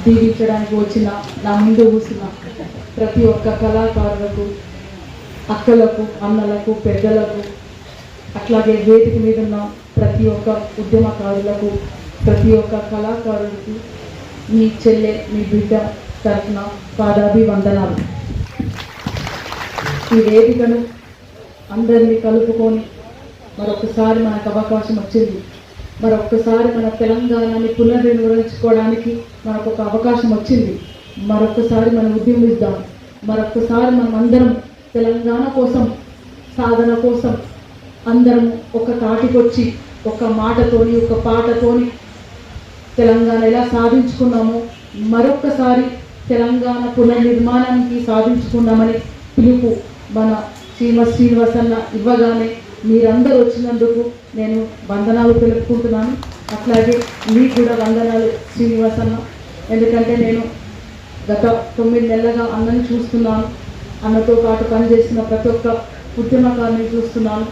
దీవించడానికి వచ్చిన నా ముందు కూర్చున్న ప్రతి ఒక్క కళాకారులకు, అక్కలకు, అన్నలకు, పెద్దలకు, అట్లాగే వేదిక మీద ఉన్న ప్రతి ఒక్క ఉద్యమకారులకు, ప్రతి ఒక్క కళాకారులకు మీ చెల్లె, మీ బిడ్డ తరఫున పాదాభివందనాలు. ఈ వేదికను అందరినీ కలుపుకొని మరొకసారి మనకు అవకాశం వచ్చింది. మరొక్కసారి మన తెలంగాణని పునర్నిర్వహించుకోవడానికి మనకు ఒక అవకాశం వచ్చింది. మరొకసారి మనం ఉద్యమిద్దాం. మరొకసారి మనం అందరం తెలంగాణ కోసం, సాధన కోసం అందరం ఒక తాటికొచ్చి ఒక మాటతోని, ఒక పాటతోని తెలంగాణ ఎలా సాధించుకున్నామో మరొక్కసారి తెలంగాణ పునర్నిర్మాణానికి సాధించుకున్నామని పిలుపు మన శ్రీనివాసన్న ఇవ్వగానే మీరందరూ వచ్చినందుకు నేను వందనాలు తెలుపుకుంటున్నాను. అట్లాగే మీకు కూడా వందనాలు శ్రీనివాసన్న. ఎందుకంటే నేను గత 9 నెలలుగా అన్నని చూస్తున్నాను. అన్నతో పాటు పనిచేస్తున్న ప్రతి ఒక్క ఉద్యమకారుని చూస్తున్నాను.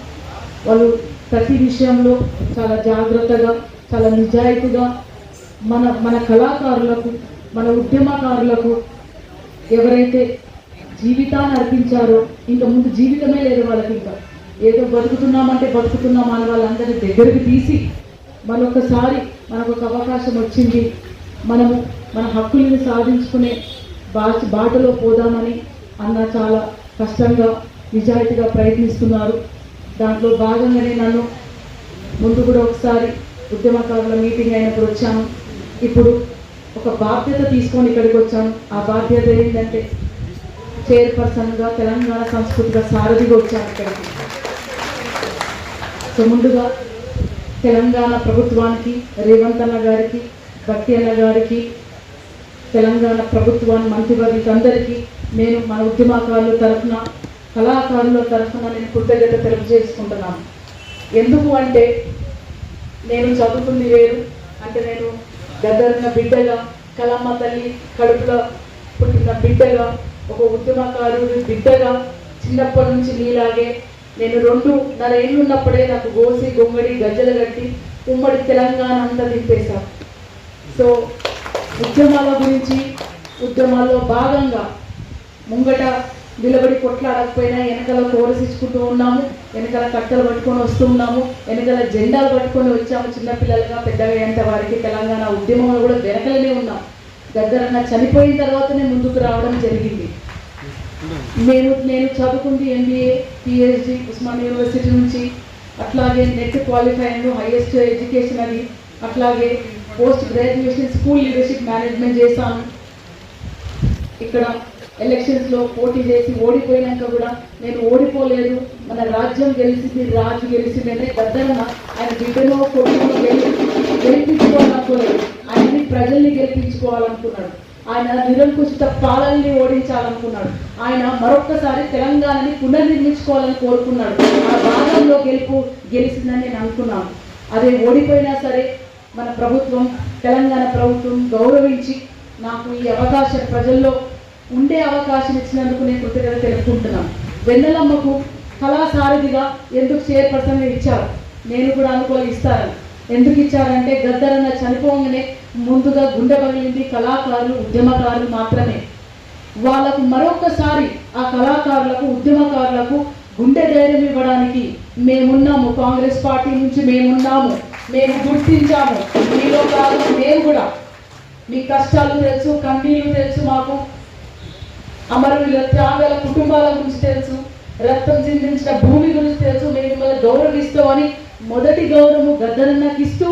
వాళ్ళు ప్రతి విషయంలో చాలా జాగ్రత్తగా, చాలా నిజాయితీగా మన కళాకారులకు, మన ఉద్యమకారులకు ఎవరైతే జీవితాన్ని అర్పించారో, ఇంకా ముందు జీవితమే లేదు వాళ్ళకి, ఇంకా ఏదో బతుకుతున్నామంటే బతుకుతున్నాం అని వాళ్ళందరినీ దగ్గరికి తీసి మరొకసారి మనకు ఒక అవకాశం వచ్చింది, మనము మన హక్కులను సాధించుకునే బాటలో పోదామని అన్న చాలా కష్టంగా, నిజాయితీగా ప్రయత్నిస్తున్నారు. దాంట్లో భాగంగానే నన్ను ముందు కూడా ఒకసారి ఉద్యమకారుల మీటింగ్ అయినప్పుడు వచ్చాను. ఇప్పుడు ఒక బాధ్యత తీసుకొని ఇక్కడికి వచ్చాను. ఆ బాధ్యత ఏంటంటే చైర్పర్సన్గా, తెలంగాణ సంస్కృతిగా సారథిగా వచ్చాను ఇక్కడికి. సో ముందుగా తెలంగాణ ప్రభుత్వానికి, రేవంత్ అన్న గారికి, భట్టి అన్న గారికి, తెలంగాణ ప్రభుత్వాన్ని, మంత్రివర్గ అందరికీ నేను మన ఉద్యమకారుల తరఫున, కళాకారుల తరఫున నేను కృతజ్ఞత తెలియజేసుకుంటున్నాను. ఎందుకు అంటే నేను చదువుకుంది వేరు. అంటే నేను గద్దరన్న బిడ్డగా, కళమ్మ తల్లి కడుపులో పుట్టిన బిడ్డగా, ఒక ఉద్యమకారుడి బిడ్డగా చిన్నప్పటి నుంచి నీలాగే నేను 2.5 ఏళ్ళు ఉన్నప్పుడే నాకు గోసి, గొంగడి, గజ్జలు కట్టి ఉమ్మడి తెలంగాణ అంతా దింపేశాను. సో ఉద్యమాల గురించి, ఉద్యమాల్లో భాగంగా ముంగట నిలబడి కొట్లాడకపోయినా వెనకాల కోరసించుకుంటూ ఉన్నాము, వెనకాల కట్టలు పట్టుకొని వస్తూ ఉన్నాము, వెనకాల జెండాలు పట్టుకొని వచ్చాము. చిన్నపిల్లలుగా పెద్దగా అయ్యేంత వారికి తెలంగాణ ఉద్యమంలో కూడా వెనకలనే ఉన్నాం. గద్దరన్న చనిపోయిన తర్వాతనే ముందుకు రావడం జరిగింది. నేను చదువుకుంది MBA, PhD ఉస్మాన్ యూనివర్సిటీ నుంచి. అట్లాగే నెట్ క్వాలిఫై అయిన హైయెస్ట్ ఎడ్యుకేషన్ అది. అట్లాగే post graduation school leadership management చేశాను. ఇక్కడ ఎలక్షన్స్లో పోటీ చేసి ఓడిపోయినాక కూడా నేను ఓడిపోలేదు, మన రాజ్యం గెలిచింది, రాజు గెలిచిందంటే గద్దరన్న ఆయన బిడ్డలో కొడుకులో గెలిపించుకోవాలనుకోలేదు. ఆయన్ని ప్రజల్ని గెలిపించుకోవాలనుకున్నాడు. ఆయన నిరంకుశిత పాలనని ఓడించాలనుకున్నాడు. ఆయన మరొక్కసారి తెలంగాణని పునర్నిర్మించుకోవాలని కోరుకున్నాడు. ఆ భాగంలో గెలిచిందని నేను అనుకున్నాను. అదే ఓడిపోయినా సరే మన ప్రభుత్వం, తెలంగాణ ప్రభుత్వం గౌరవించి నాకు ఈ అవకాశం, ప్రజల్లో ఉండే అవకాశం ఇచ్చినందుకు నేను కృతజ్ఞత తెలుపుకుంటున్నాను. వెన్నెలమ్మకు కళాసారథిగా ఎందుకు చైర్పర్సన్గా ఇచ్చారు? నేను కూడా అనుకోవాలి ఇస్తారని. ఎందుకు ఇచ్చారంటే గద్దరన్న చనిపోగానే ముందుగా గుండె పగిలింది కళాకారులు, ఉద్యమకారులు మాత్రమే. వాళ్ళకు మరొకసారి ఆ కళాకారులకు, ఉద్యమకారులకు గుండె ధైర్యం ఇవ్వడానికి మేమున్నాము. కాంగ్రెస్ పార్టీ నుంచి మేమున్నాము, మేము గుర్తించాము. మీలో కాదు, మేము కూడా మీ కష్టాలు తెలుసు, కన్నీళ్లు తెలుసు, మాకు అమరవీరుల త్యాగాల కుటుంబాల గురించి తెలుసు, రక్తం చిందించిన భూమి గురించి తెలుసు. మేము మిమ్మల్ని గౌరవిస్తామని మొదటి గౌరవం గద్దరన్నకి ఇస్తూ,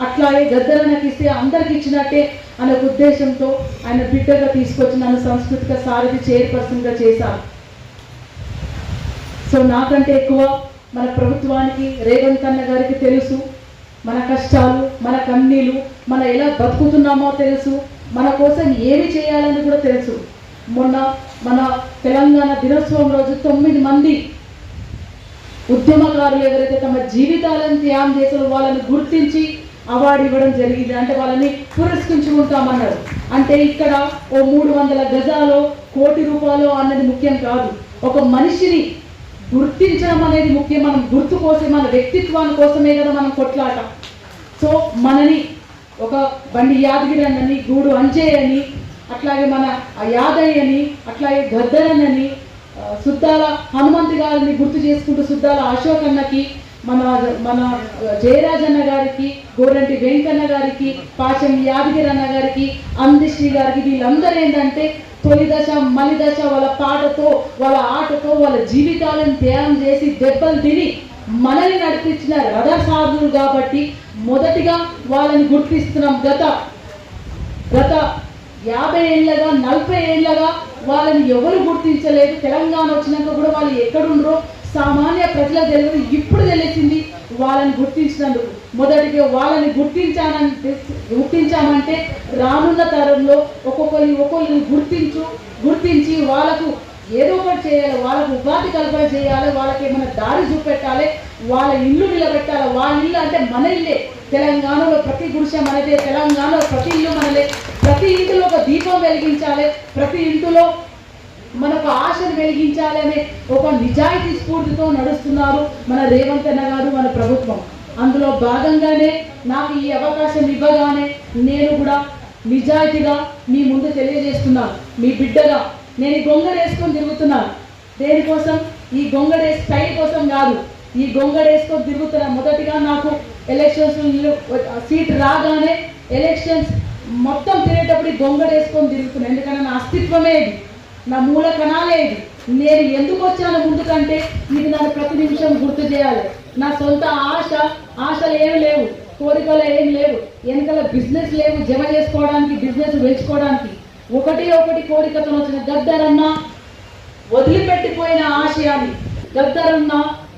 అట్లాగే గద్దరన్నకి ఇస్తే అందరికి ఇచ్చినట్టే అనే ఉద్దేశంతో ఆయన బిడ్డగా తీసుకొచ్చి నన్ను సాంస్కృతిక సారథి చైర్పర్సన్గా చేశారు. సో నాకంటే ఎక్కువ మన ప్రభుత్వానికి, రేవంత్ అన్న గారికి తెలుసు మన కష్టాలు, మన కన్నీళ్ళు, మన ఎలా బతుకుతున్నామో తెలుసు, మన కోసం ఏమి చేయాలని కూడా తెలుసు. మొన్న మన తెలంగాణ దినోత్సవం రోజు 9 మంది ఉద్యమకారులు ఎవరైతే తమ జీవితాలను త్యాగం చేసిన వాళ్ళని గుర్తించి అవార్డు ఇవ్వడం జరిగింది. అంటే వాళ్ళని పురస్కరించుకుంటామన్నారు. అంటే ఇక్కడ ఓ 300 గజాలు, ₹1 కోటి అన్నది ముఖ్యం కాదు. ఒక మనిషిని గుర్తించడం అనేది ముఖ్యం. మనం గుర్తు కోసం, మన వ్యక్తిత్వాన్ని కోసమే కదా మనం కొట్లాట. సో మనని ఒక బండి యాదగిరి అని, గూడు అంజయ్ అని, అట్లాగే మన యాదయ్య అని, అట్లాగే గద్దరన్ అని, సుద్దాల హనుమంత్ గారిని గుర్తు చేసుకుంటూ సుద్దాల అశోక్ అన్నకి, మన మన జయరాజన్న గారికి, గోరంటి వెంకన్న గారికి, పాశం యాదగిరి అన్న గారికి, అందిశ్రీ గారికి, వీళ్ళందరూ ఏంటంటే తొలి దశ మలి దశ వాళ్ళ పాటతో, వాళ్ళ ఆటతో, వాళ్ళ జీవితాలను త్యాగం చేసి దెబ్బలు తిని మనల్ని నడిపించిన రథసారులు కాబట్టి మొదటిగా వాళ్ళని గుర్తిస్తున్నాం. గత 50 ఏళ్ళగా 40 ఏళ్ళగా వాళ్ళని ఎవరు గుర్తించలేదు. తెలంగాణ వచ్చినాక కూడా వాళ్ళు ఎక్కడుండ్రో సామాన్య ప్రజలకు తెలియదు. ఇప్పుడు తెలిసింది వాళ్ళని గుర్తించినందుకు. మొదటిగా వాళ్ళని గుర్తించామంటే రానున్న తరంలో ఒక్కొక్కరిని గుర్తించి వాళ్ళకు ఏదో ఒకటి చేయాలి, వాళ్ళకు ఉపాధి కల్పన చేయాలి, వాళ్ళకి ఏమైనా దారి చూపెట్టాలి, వాళ్ళ ఇల్లు నిలబెట్టాలి. వాళ్ళ ఇల్లు అంటే మన ఇల్లే. తెలంగాణలో ప్రతి గుడిసె మనదే, తెలంగాణలో ప్రతి ఇల్లు మనలే. ప్రతి ఇంటిలో ఒక దీపం వెలిగించాలి, ప్రతి ఇంటిలో మనకు ఆశను వెలిగించాలి అనే ఒక నిజాయితీ స్ఫూర్తితో నడుస్తున్నారు మన రేవంత్ అన్న గారు, మన ప్రభుత్వం. అందులో భాగంగానే నాకు ఈ అవకాశం ఇవ్వగానే నేను కూడా నిజాయితీగా మీ ముందు తెలియజేస్తున్నాను. మీ బిడ్డగా నేను ఈ గొంగడేసుకొని తిరుగుతున్నాను. దేనికోసం? ఈ గొంగడే స్టైల్ కోసం కాదు, ఈ గొంగడేసుకొని తిరుగుతున్నాను. మొదటిగా నాకు ఎలక్షన్స్ సీట్ రాగానే ఎలక్షన్స్ మొత్తం తిరిగేటప్పుడు ఈ గొంగడేసుకొని తిరుగుతున్నాను. ఎందుకంటే నా అస్తిత్వమే ఇది, నా మూల కణాలే ఇది. నేను ఎందుకు వచ్చాను ముందుకంటే ఇది నన్ను ప్రతి నిమిషం గుర్తు చేయాలి. నా సొంత ఆశలు ఏమి లేవు, కోరికలు ఏమి లేవు, వెనకాల బిజినెస్ లేవు జమ చేసుకోవడానికి, బిజినెస్ పెంచుకోవడానికి. ఒకటి కోరికతో వచ్చిన గద్దరన్న వదిలిపెట్టిపోయిన ఆశయాన్ని, గద్దరన్న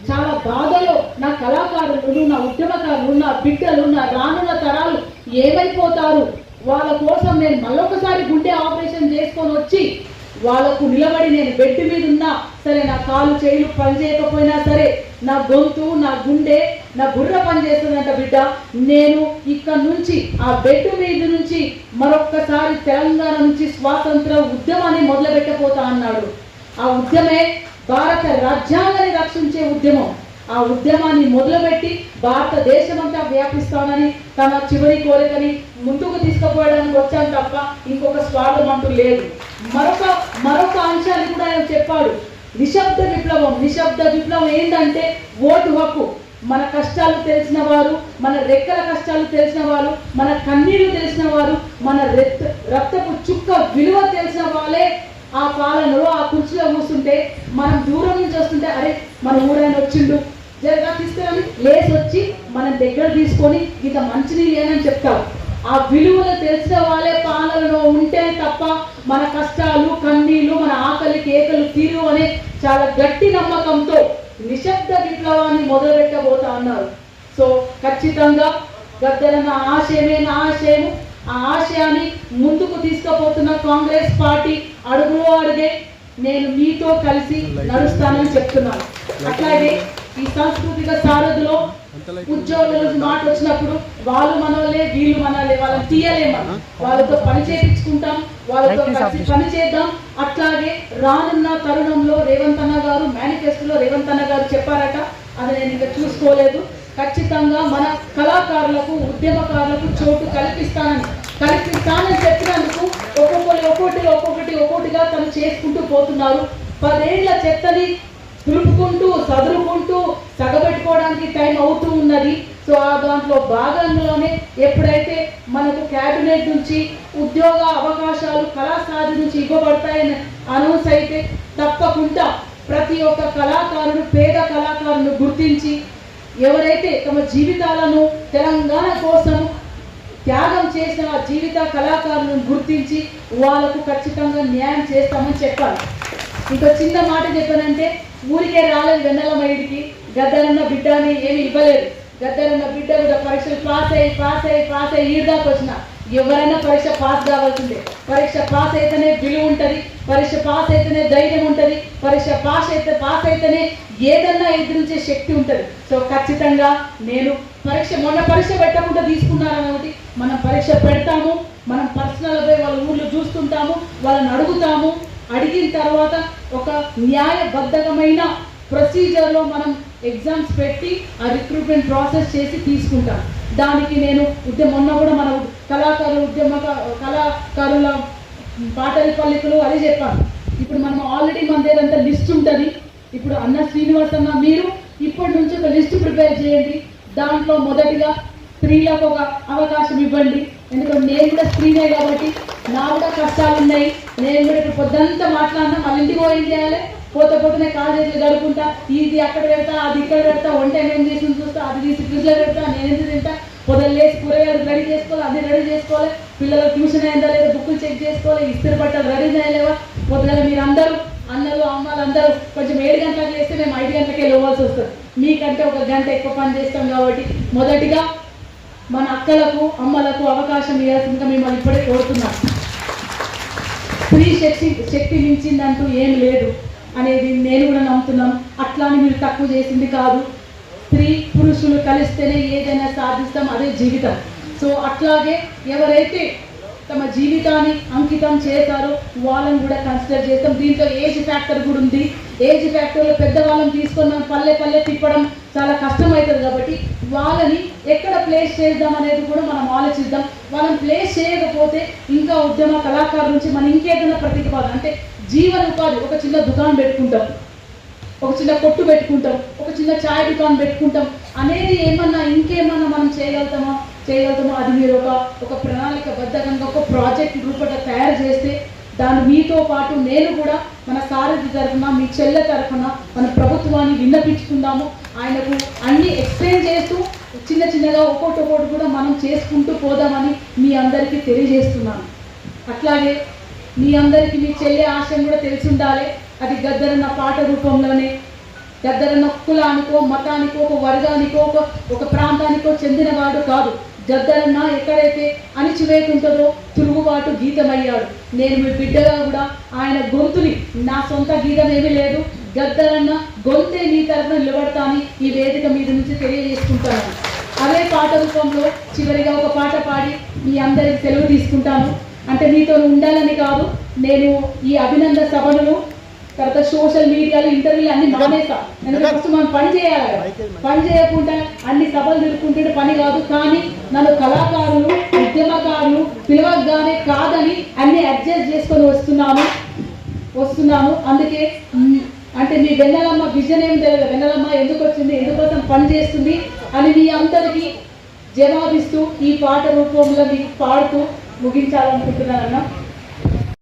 చాలా బాధలో నా కళాకారులు, నా ఉద్యమకారులు, నా బిడ్డలు, నా రానున్న తరాలు ఏమైపోతారు, వాళ్ళ కోసం నేను మళ్ళొకసారి గుండె ఆపరేషన్ చేసుకొని వచ్చి వాళ్ళకు నిలబడి నేను బెడ్ మీద ఉన్నా సరే, నా కాలు చేతులు పని చేయకపోయినా సరే, నా గొంతు, నా గుండె, నా బుర్ర పని చేస్తుందంట బిడ్డ. నేను ఇక్కడ నుంచి ఆ బెడ్ మీద నుంచి మరొక్కసారి తెలంగాణ నుంచి స్వాతంత్ర ఉద్యమాన్ని మొదలుపెట్టబోతా అన్నాడు. ఆ ఉద్యమే భారత రాజ్యాంగాన్ని రక్షించే ఉద్యమం. ఆ ఉద్యమాన్ని మొదలుపెట్టి భారతదేశమంతా వ్యాపిస్తానని తన చివరి కోరికని ముందుకు తీసుకుపోవడానికి వచ్చాను తప్ప ఇంకొక స్వార్థం అంటూ లేదు. మరొక అంశాన్ని కూడా ఆయన చెప్పాడు. నిశ్శబ్ద విప్లవం ఏంటంటే ఓటు హక్కు. మన కష్టాలు తెలిసిన వారు, మన రెక్కల కష్టాలు తెలిసిన వారు, మన కన్నీళ్లు తెలిసిన వారు, మన రక్తపు చుక్క విలువ తెలిసిన వాళ్ళే ఆ పాలనలో ఆ కుర్చీలో కూర్చుంటే, మనం దూరం నుంచి వస్తుంటే అరే మన ఊరైనా వచ్చిండు జరగా తీసుకుని లేసి వచ్చి మనం దగ్గర తీసుకొని ఇంత మంచినీళ్ళు ఏనని చెప్తారు. ఆ విలువలు తెలిసిన వాళ్ళే పాలనలో ఉంటే తప్ప మన కష్టాలు, కన్నీళ్లు, మన ఆకలి కేకలు తీరు అనే చాలా గట్టి నమ్మకంతో నిశ్శబ్ద విప్లవాన్ని మొదలుపెట్టబోతా అన్నారు. సో ఖచ్చితంగా గద్దరన్న ఆశయమే నా ఆశయము. ఆ ఆశయాన్ని ముందుకు తీసుకుపోతున్న కాంగ్రెస్ పార్టీ అడుగులో అడుగే నేను మీతో కలిసి నడుస్తానని చెప్తున్నాను. అట్లాగే ఈ సాంస్కృతిక సారథిలో ఉద్యోగుల మాట వచ్చినప్పుడు వాళ్ళు మనలే, వీళ్ళు మనలే, వాళ్ళని తీయలేమని వాళ్ళతో పని చేయించుకుంటాం, వాళ్ళతో కలిసి పని చేద్దాం. అట్లాగే రానున్న తరుణంలో రేవంత్ అన్న గారు మేనిఫెస్టోలో రేవంత్ అన్న గారు చెప్పారట, అది నేను ఇంకా చూసుకోలేదు. ఖచ్చితంగా మన కళాకారులకు, ఉద్యమకారులకు చోటు కల్పిస్తానని చెప్పినందుకు ఒక్కొక్కటిగా తను చేసుకుంటూ పోతున్నారు. 10 ఏళ్ల చెత్తని దులుపుకుంటూ సదురుకుంటూ సగబెట్టుకోవడానికి టైం అవుతూ ఉన్నది. సో ఆ దాంట్లో భాగంలోనే ఎప్పుడైతే మనకు క్యాబినెట్ నుంచి ఉద్యోగ అవకాశాలు కళాశాల నుంచి ఇవ్వబడతాయని అనౌన్స్ అయితే తప్పకుండా ప్రతి ఒక్క కళాకారుడు, పేద కళాకారులను గుర్తించి ఎవరైతే తమ జీవితాలను తెలంగాణ కోసం త్యాగం చేసిన ఆ జీవిత కళాకారులను గుర్తించి వాళ్ళకు ఖచ్చితంగా న్యాయం చేస్తామని చెప్పాలి. ఇంకో చిన్న మాట చెప్పానంటే, ఊరికే రాలేదు వెన్నెల మైడికి గద్దరన్న బిడ్డ అని ఏమి ఇవ్వలేదు. గద్దరన్న బిడ్డ కూడా పరీక్షలు పాస్ అయ్యి ఈడదాకా వచ్చిన ఎవరైనా పరీక్ష పాస్ కావాల్సిందే. పరీక్ష పాస్ అయితేనే విలువ ఉంటుంది, పరీక్ష పాస్ అయితేనే ధైర్యం ఉంటుంది, పరీక్ష పాస్ అయితేనే ఏదన్నా ఎదిరించే శక్తి ఉంటుంది. సో ఖచ్చితంగా నేను మొన్న పరీక్ష పెట్టకుండా తీసుకున్నారన్నది, మనం పరీక్ష పెడతాము, మనం పర్సనల్ పోయి వాళ్ళ ఊర్లో చూస్తుంటాము, వాళ్ళని అడుగుతాము. అడిగిన తర్వాత ఒక న్యాయబద్ధమైన ప్రొసీజర్లో మనం ఎగ్జామ్స్ పెట్టి ఆ రిక్రూట్మెంట్ ప్రాసెస్ చేసి తీసుకుంటాం. దానికి నేను మొన్న కూడా మన కళాకారుల పాటల పల్లికలు అది చెప్పాను. ఇప్పుడు మనం ఆల్రెడీ మన దగ్గర అంతా లిస్ట్ ఉంటుంది. ఇప్పుడు అన్న శ్రీనివాస్ అన్న మీరు ఇప్పటి నుంచి ఒక లిస్ట్ ప్రిపేర్ చేయండి. దాంట్లో మొదటిగా స్త్రీలకు ఒక అవకాశం ఇవ్వండి. ఎందుకంటే నేను కూడా స్త్రీనే కాబట్టి నా కూడా కష్టాలు ఉన్నాయి. నేను కూడా ఇప్పుడు పొద్దుంతా మాట్లాడినా మళ్ళీ ఇంటికి ఏం చేయాలి, పోతే కాలేజీలు గడుపుకుంటా, ఇది అక్కడ పెడతా, అది ఇక్కడ పెడతా, వంట ఏం చేసి చూస్తా, అది తీసి ఫ్రిడ్జ్లో పెడతా, నేను ఎందుకు తింటా, పొద్దున్న లేచి కూరగాయలు రెడీ చేసుకోవాలి, అది రెడీ చేసుకోవాలి, పిల్లలు ట్యూషన్ అయిందా లేదా బుక్కులు చెక్ చేసుకోవాలి, ఇస్త్రీ బట్టలు రెడీ చేయలేవా. పొద్దున మీరు అందరూ అన్నలు అమ్మలు అందరూ కొంచెం 7 గంటలకు చేస్తే మేము 5 గంటలకే లేవాల్సి వస్తుంది. మీకంటే 1 గంట ఎక్కువ పని చేస్తాం కాబట్టి మొదటిగా మన అక్కలకు అమ్మలకు అవకాశం ఇవ్వాల్సిందిగా మిమ్మల్ని ఇప్పుడే కోరుతున్నాం. స్త్రీ శక్తి మించిందంటూ ఏం లేదు అనేది నేను కూడా నమ్ముతున్నాను. అట్లా అని మీరు తక్కువ చేసింది కాదు. స్త్రీ పురుషులు కలిస్తేనే ఏదైనా సాధిస్తాం, అదే జీవితం. సో అట్లాగే ఎవరైతే తమ జీవితాన్ని అంకితం చేశారో వాళ్ళని కూడా కన్సిడర్ చేస్తాం. దీంట్లో ఏజ్ ఫ్యాక్టర్ కూడా ఉంది. ఏజ్ ఫ్యాక్టర్లో పెద్దవాళ్ళని తీసుకొని మనం పల్లె తిప్పడం చాలా కష్టం అవుతుంది కాబట్టి వాళ్ళని ఎక్కడ ప్లేస్ చేద్దాం అనేది కూడా మనం ఆలోచిద్దాం. వాళ్ళని ప్లేస్ చేయకపోతే ఇంకా ఉద్యమ కళాకారుల నుంచి మనం ఇంకేదైనా ప్రతిపాదన అంటే జీవన ఉపాధి, ఒక చిన్న దుకాణం పెట్టుకుంటాం, ఒక చిన్న కొట్టు పెట్టుకుంటాం, ఒక చిన్న ఛాయ్ దుకాణం పెట్టుకుంటాం అనేది ఇంకేమన్నా మనం చేయగలుగుతామో అది మీరు ఒక ప్రణాళికబద్ధంగా ఒక ప్రాజెక్ట్ రూపంలో తయారు చేస్తే దాన్ని మీతో పాటు నేను కూడా మన సారథి తరఫున మీ చెల్లె తరఫున మన ప్రభుత్వాన్ని విన్నపించుకుందాము. ఆయనకు అన్ని ఎక్స్ప్లెయిన్ చేస్తూ చిన్నగా ఒక్కొక్కటి కూడా మనం చేసుకుంటూ పోదామని మీ అందరికీ తెలియజేస్తున్నాను. అట్లాగే మీ అందరికీ మీ చెల్లె ఆశయం కూడా తెలిసి ఉండాలి. అది గద్దరన్న పాట రూపంలోనే గద్దరన్న కులానికో మతానికో ఒక వర్గానికో ఒక ప్రాంతానికో చెందినవాడు కాదు. గద్దరన్న ఎక్కడైతే అణిచివేతుంటుందో తిరుగుబాటు గీతమయ్యాడు. నేను మీ బిడ్డగా కూడా ఆయన గొంతుని, నా సొంత గీతం ఏమీ లేదు, గద్దరన్న గొంతే మీ తరఫున నిలబడతాని ఈ వేదిక మీద నుంచి తెలియజేసుకుంటాను. అదే పాట రూపంలో చివరిగా ఒక పాట పాడి మీ అందరికి సెలవు తీసుకుంటాను. అంటే మీతో ఉండాలని కాదు, నేను ఈ అభినందన సభను తర్వాత సోషల్ మీడియాలో ఇంటర్వ్యూలు అన్ని మానేసా. ఎందుకంటే ఫస్ట్ మనం పని చేయాలి. పని చేయకుండా అన్ని సభలు తిరుగుతుంటే పని కాదు. కానీ నన్ను కళాకారులు ఉద్యమకారులు పిలవగానే కాదని అన్ని అడ్జస్ట్ చేసుకొని వస్తున్నాము. అందుకే అంటే మీ వెన్నెలమ్మ విజన్ ఏం తెలియదు, వెన్నెలమ్మ ఎందుకు వచ్చింది, ఎందుకోసం పని చేస్తుంది అని మీ అందరికీ జవాబిస్తూ ఈ పాట రూపంలో మీకు పాడుతూ ముగించాలనుకుంటున్నానన్నా.